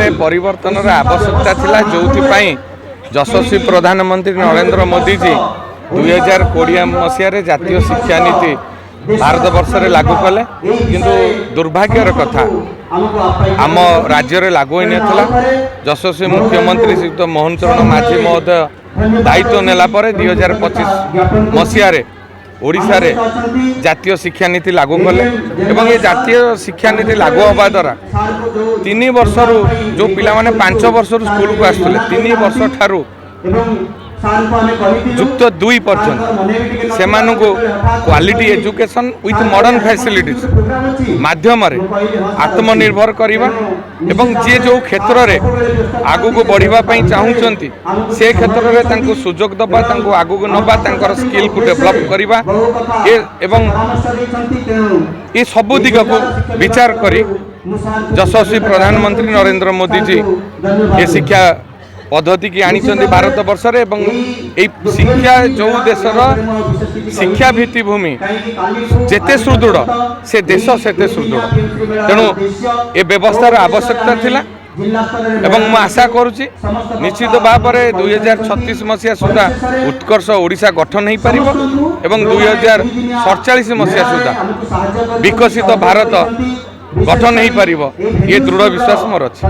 में परिवर्तन आवश्यकता थिला जोथि यशस्वी प्रधानमंत्री नरेंद्र मोदी जी 2020 मसीह जातीय शिक्षा नीति भारत वर्ष में लागू कले किंतु दुर्भाग्यर कथा आम राज्य में लागू ही नाला। यशस्वी मुख्यमंत्री श्रीयुक्त मोहन चरण माझी महोदय दायित्व नेला 2025 मसीह ओडिशा रे जातीय शिक्षा नीति लागू कले एवं ये जातीय शिक्षा नीति लागू होगा द्वारा 3 वर्ष जो पिला माने 5 वर्ष स्कूल को आसुले 3 वर्ष ठारू युक्त 2 पर्यंत से quality education with modern facilities माध्यम आत्मनिर्भर करवा एवं जी जो क्षेत्र में आगु को बढ़ापी चाहूँगी से क्षेत्र में सुजोग दबा आगु को नवा स्किल को डेभलप करवा एवं ये सबू दिग को विचार करी यशस्वी प्रधानमंत्री नरेंद्र मोदी जी ये शिक्षा पद्धति की आनी भारत वर्ष शिक्षा जो देशर शिक्षा भित्तिभूमि जेते सुदृढ़ से देश सेते सुदृढ़ तेणु ए व्यवस्थार आवश्यकता थिला एवं मु आशा करुच्ची निश्चित भाव में 2036 मसीहा सुधा उत्कर्ष ओडिशा गठन हो पार एवं 2047 मसीहा सुधा विकसित भारत गठन हो पार ये दृढ़ विश्वास मोर अच्छी।